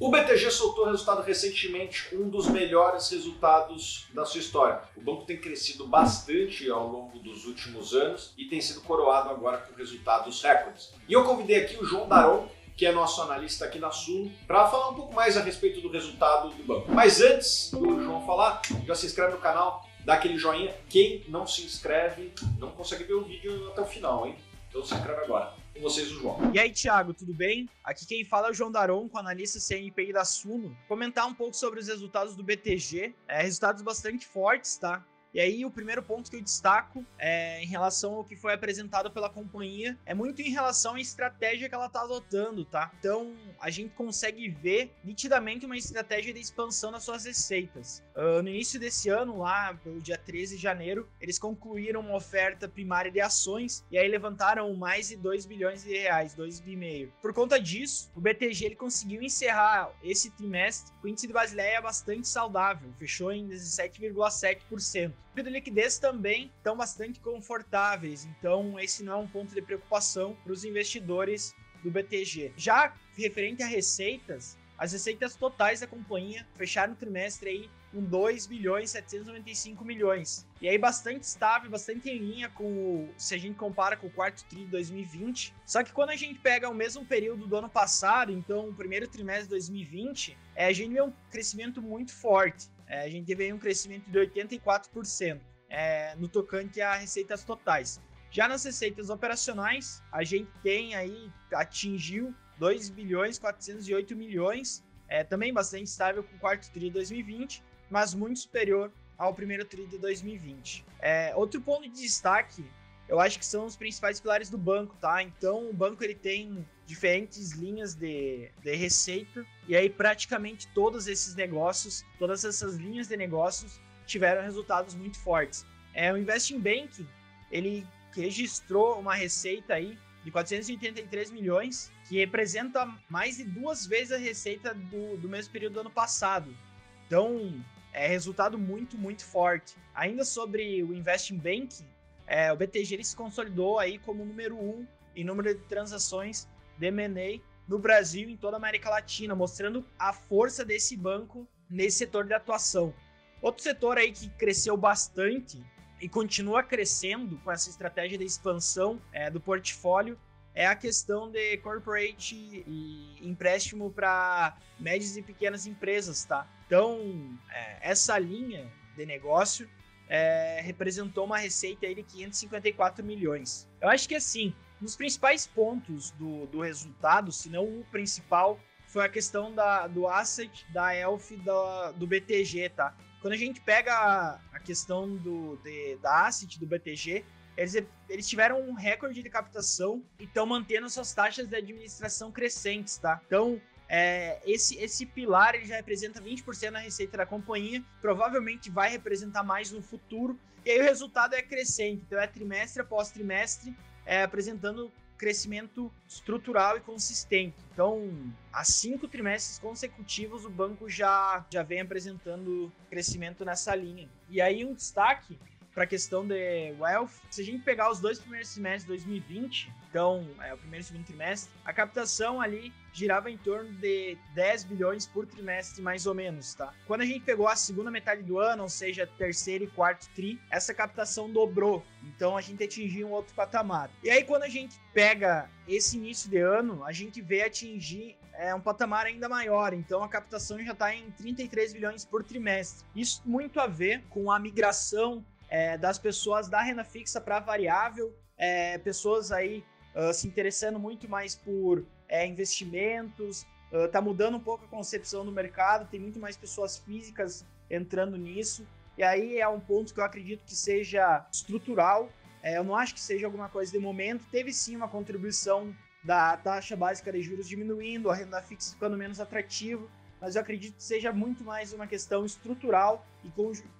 O BTG soltou resultado recentemente, um dos melhores resultados da sua história. O banco tem crescido bastante ao longo dos últimos anos e tem sido coroado agora com resultados recordes. E eu convidei aqui o João Daron, que é nosso analista aqui na Suno, para falar um pouco mais a respeito do resultado do banco. Mas antes do João falar, já se inscreve no canal, dá aquele joinha. Quem não se inscreve não consegue ver o vídeo até o final, hein? Então se inscreve agora. Com vocês, o João. E aí, Thiago, tudo bem? Aqui quem fala é o João Daron, com analista CNPI da Suno. Comentar um pouco sobre os resultados do BTG. Resultados bastante fortes, tá? E aí, o primeiro ponto que eu destaco em relação ao que foi apresentado pela companhia é muito em relação à estratégia que ela está adotando, tá? Então, a gente consegue ver nitidamente uma estratégia de expansão das suas receitas. No início desse ano, lá pelo dia 13 de janeiro, eles concluíram uma oferta primária de ações e aí levantaram mais de 2 bilhões de reais, 2,5. Por conta disso, o BTG ele conseguiu encerrar esse trimestre com o índice de Basileia bastante saudável, fechou em 17,7%. De liquidez também estão bastante confortáveis, então esse não é um ponto de preocupação para os investidores do BTG. Já referente a receitas, as receitas totais da companhia fecharam o trimestre aí com 2 bilhões 795 milhões. E aí bastante estável, bastante em linha com se a gente compara com o quarto tri de 2020. Só que quando a gente pega o mesmo período do ano passado, então o primeiro trimestre de 2020, a gente vê um crescimento muito forte. A gente teve um crescimento de 84% no tocante a receitas totais. Já nas receitas operacionais, a gente tem aí, atingiu 2 bilhões 408 milhões, também bastante estável com o quarto tri de 2020, mas muito superior ao primeiro tri de 2020. Outro ponto de destaque, eu acho que são os principais pilares do banco, tá? Então, o banco ele tem diferentes linhas de receita, e aí praticamente todos esses negócios, todas essas linhas de negócios tiveram resultados muito fortes. O Investing Banking, ele registrou uma receita aí de 483 milhões, que representa mais de 2 vezes a receita do mesmo período do ano passado. Então, resultado muito, muito forte. Ainda sobre o Investing Banking, o BTG ele se consolidou aí como número 1 em número de transações de M&A no Brasil e em toda a América Latina, mostrando a força desse banco nesse setor de atuação. Outro setor aí que cresceu bastante e continua crescendo com essa estratégia de expansão do portfólio é a questão de corporate e empréstimo para médias e pequenas empresas, tá? Então, essa linha de negócio representou uma receita aí de 554 milhões. Eu acho que assim, nos principais pontos do resultado, se não o principal, foi a questão do asset, da ELF do BTG, tá? Quando a gente pega a questão da asset do BTG, eles tiveram um recorde de captação e estão mantendo suas taxas de administração crescentes, tá? Então, esse pilar ele já representa 20% da receita da companhia, provavelmente vai representar mais no futuro, e aí o resultado é crescente, então trimestre após trimestre, apresentando crescimento estrutural e consistente. Então, há 5 trimestres consecutivos, o banco já vem apresentando crescimento nessa linha. E aí, um destaque para a questão de Wealth, se a gente pegar os 2 primeiros trimestres de 2020, então, o primeiro e segundo trimestre, a captação ali girava em torno de 10 bilhões por trimestre, mais ou menos, tá? Quando a gente pegou a segunda metade do ano, ou seja, terceiro e quarto tri, essa captação dobrou. Então, a gente atingiu um outro patamar. E aí, quando a gente pega esse início de ano, a gente vê atingir um patamar ainda maior. Então, a captação já está em 33 bilhões por trimestre. Isso muito a ver com a migração das pessoas da renda fixa para variável, pessoas aí se interessando muito mais por investimentos, tá mudando um pouco a concepção do mercado, tem muito mais pessoas físicas entrando nisso, e aí é um ponto que eu acredito que seja estrutural. Eu não acho que seja alguma coisa de momento. Teve sim uma contribuição da taxa básica de juros diminuindo, a renda fixa ficando menos atrativo, mas eu acredito que seja muito mais uma questão estrutural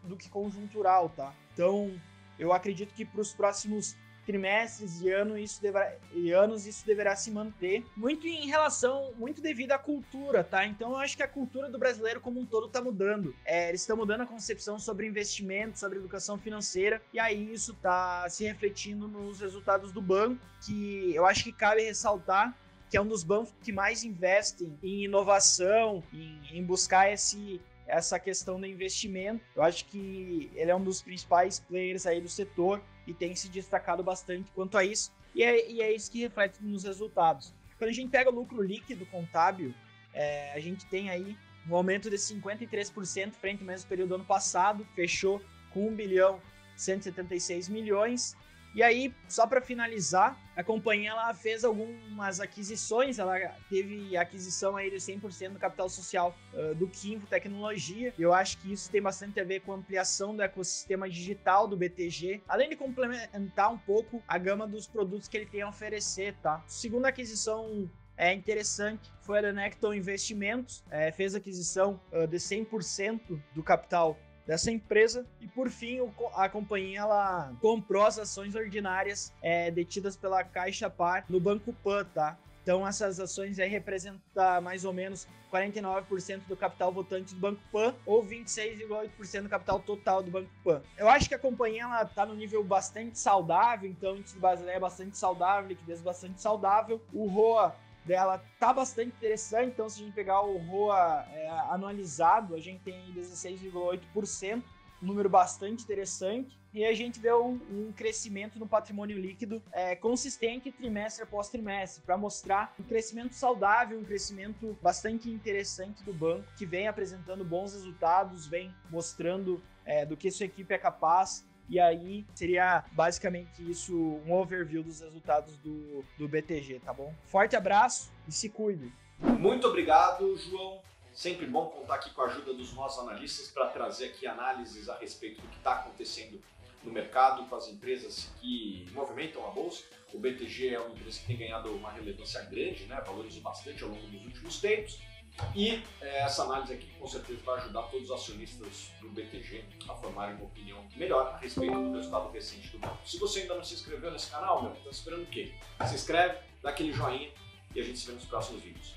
do que conjuntural, tá? Então, eu acredito que para os próximos trimestres e anos isso deverá se manter, muito devido à cultura, tá? Então, eu acho que a cultura do brasileiro como um todo está mudando. Eles estão mudando a concepção sobre investimento, sobre educação financeira, e aí isso está se refletindo nos resultados do banco, que eu acho que cabe ressaltar que é um dos bancos que mais investem em inovação, em buscar essa questão do investimento. Eu acho que ele é um dos principais players aí do setor e tem se destacado bastante quanto a isso, e é isso que reflete nos resultados. Quando a gente pega o lucro líquido contábil, a gente tem aí um aumento de 53% frente ao mesmo período do ano passado, fechou com 1 bilhão 176 milhões. E aí, só para finalizar, a companhia ela fez algumas aquisições, ela teve aquisição aí de 100% do capital social do Kinvo Tecnologia. Eu acho que isso tem bastante a ver com a ampliação do ecossistema digital do BTG, além de complementar um pouco a gama dos produtos que ele tem a oferecer, tá? Segunda aquisição interessante foi a da Necton Investimentos, fez aquisição de 100% do capital dessa empresa. E por fim, a companhia ela comprou as ações ordinárias detidas pela Caixa Par no Banco Pan, tá? Então essas ações aí representam mais ou menos 49% do capital votante do Banco Pan ou 26,8% do capital total do Banco Pan. Eu acho que a companhia ela tá no nível bastante saudável, então o índice brasileiro é bastante saudável, liquidez bastante saudável. O ROA dela tá bastante interessante, então se a gente pegar o ROA anualizado, a gente tem 16,8%, um número bastante interessante, e a gente vê um crescimento no patrimônio líquido consistente trimestre após trimestre, para mostrar um crescimento saudável, um crescimento bastante interessante do banco, que vem apresentando bons resultados, vem mostrando do que sua equipe é capaz. E aí seria basicamente isso, um overview dos resultados do BTG, tá bom? Forte abraço e se cuide. Muito obrigado, João. Sempre bom contar aqui com a ajuda dos nossos analistas para trazer aqui análises a respeito do que está acontecendo no mercado, com as empresas que movimentam a bolsa. O BTG é uma empresa que tem ganhado uma relevância grande, né? Valorizou bastante ao longo dos últimos tempos. E essa análise aqui com certeza vai ajudar todos os acionistas do BTG a formarem uma opinião melhor a respeito do resultado recente do banco. Se você ainda não se inscreveu nesse canal, está esperando o quê? Se inscreve, dá aquele joinha e a gente se vê nos próximos vídeos.